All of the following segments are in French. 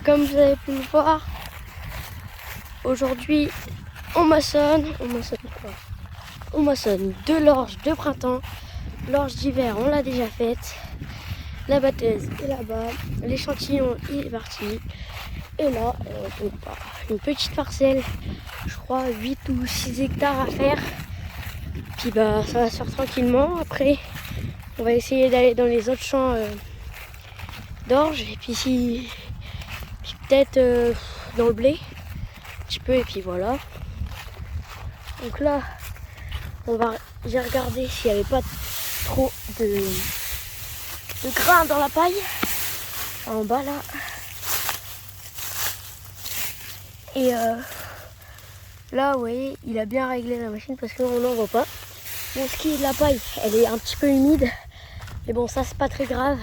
Comme vous avez pu le voir, aujourd'hui on maçonne quoi? On maçonne de l'orge de printemps, l'orge d'hiver on l'a déjà faite, la batteuse est là-bas, l'échantillon il est parti, et là une petite parcelle, je crois 8 ou 6 hectares à faire, puis ça va se faire tranquillement. Après on va essayer d'aller dans les autres champs d'orge, et puis peut-être dans le blé un petit peu, et puis voilà. Donc là j'ai regardé s'il n'y avait pas trop de grains dans la paille en bas là, et là vous voyez il a bien réglé la machine parce qu'on n'en voit pas. Bon, ce qui est de la paille, elle est un petit peu humide, mais bon, ça c'est pas très grave.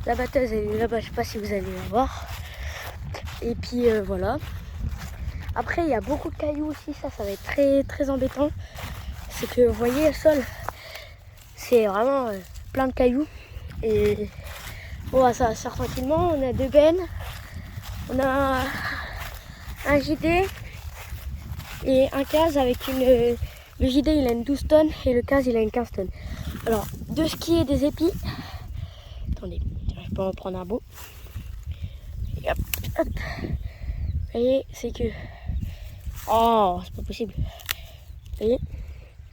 La batteuse elle est là-bas, je sais pas si vous allez la voir. Et puis voilà. Après il y a beaucoup de cailloux aussi, ça va être très très embêtant. C'est que vous voyez le sol, c'est vraiment plein de cailloux. Et bon, ça va se faire tranquillement. On a 2 bennes, on a un JD et un case avec une... Le JD il a une 12 tonnes et le case il a une 15 tonnes. Alors, de ce qui est des épis, attendez, je peux en prendre un beau. Et hop, hop. Vous voyez, c'est que... Oh, c'est pas possible. Vous voyez,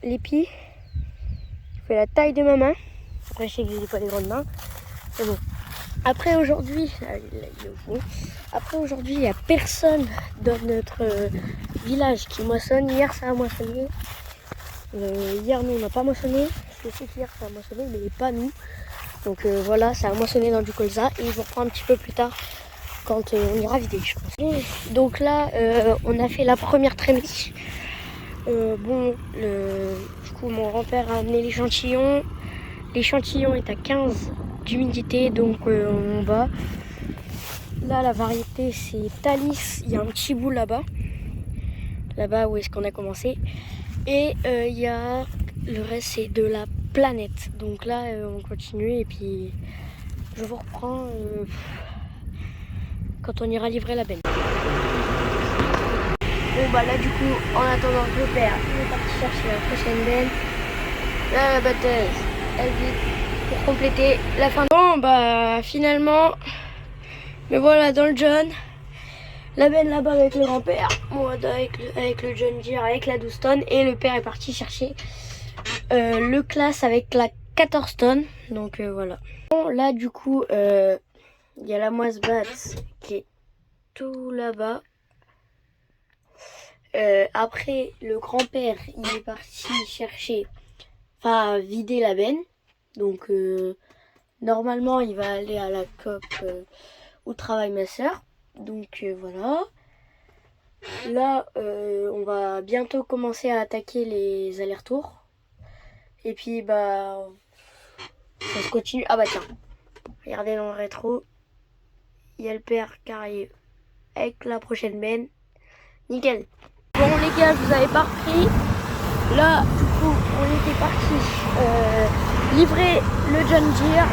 l'épi, il fait la taille de ma main. Après, je sais que j'ai pas les grandes mains. Mais bon. Après aujourd'hui, il n'y a personne dans notre village qui moissonne. Hier, ça a moissonné. Hier, nous, on n'a pas moissonné. Je sais qu'hier, ça a moissonné, mais pas nous. Donc voilà, ça a moissonné dans du colza. Et je vous reprends un petit peu plus tard quand on ira vider, je pense. Donc là, on a fait la première trémie. Du coup, mon grand-père a amené l'échantillon. L'échantillon est à 15 d'humidité, donc on va. Là, la variété, c'est Thalys. Il y a un petit bout là-bas. Là-bas où est-ce qu'on a commencé. Et il y a le reste, c'est de la planète. Donc là, on continue et puis je vous reprends quand on ira livrer la benne. Bon, là, du coup, en attendant que le père, il est parti chercher la prochaine benne. Là, la batteuse, elle vide pour compléter la fin. Bon, finalement, me voilà dans le John. La benne là-bas avec le grand-père, moi avec le John Deere avec la 12 tonnes, et le père est parti chercher le classe avec la 14 tonnes. Donc voilà. Bon, là du coup il y a la moisse basse qui est tout là-bas. Après le grand-père il est parti chercher, vider la benne. Donc normalement il va aller à la COP où travaille ma soeur. Donc voilà. Là, on va bientôt commencer à attaquer les allers-retours. Et puis, ça se continue. Ah bah tiens, regardez dans le rétro. Il y a le père qui arrive avec la prochaine benne. Nickel. Bon les gars, je vous avais pas repris. Là, du coup, on était parti livrer le John Deere.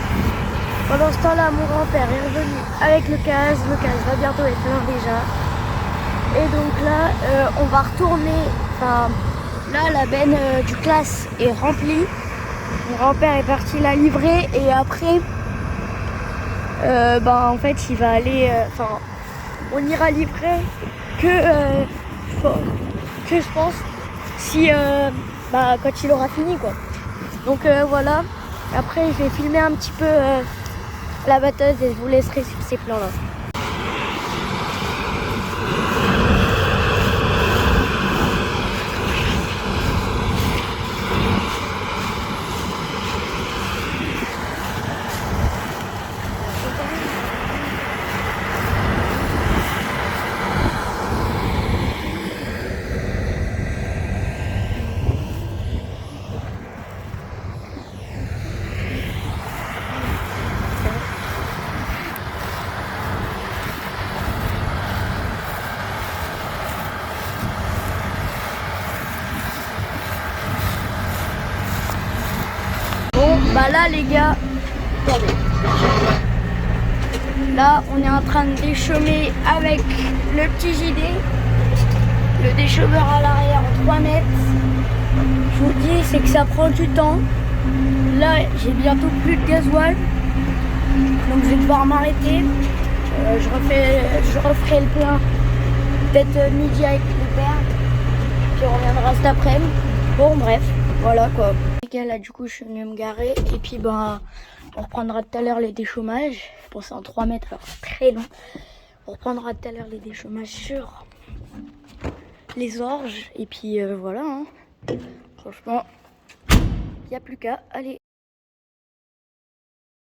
Pendant ce temps-là, mon grand-père est revenu avec le case. Le case va bientôt être plein déjà. Et donc là, on va retourner. Là, la benne du classe est remplie. Mon grand-père est parti la livrer. Et après, en fait, il va aller. On ira livrer que je pense si quand il aura fini quoi. Donc voilà. Après, je vais filmer un petit peu la batteuse et je vous laisserai sur ces plans là. Là les gars, attendez. Là, on est en train de déchaumer avec le petit JD. Le déchaumeur à l'arrière en 3 mètres. Je vous le dis, c'est que ça prend du temps. Là, j'ai bientôt plus de gasoil. Donc je vais devoir m'arrêter. Je referai le plein peut-être midi avec le père. Puis on reviendra cet après-midi. Bon, bref, voilà quoi. Les gars, là, du coup, je suis venu me garer. Et puis, ben, on reprendra tout à l'heure les déchaumages. Bon, c'est en 3 mètres, alors c'est très long. On reprendra tout à l'heure les déchaumages sur les orges. Et puis, voilà. Hein. Franchement, il n'y a plus qu'à. Allez.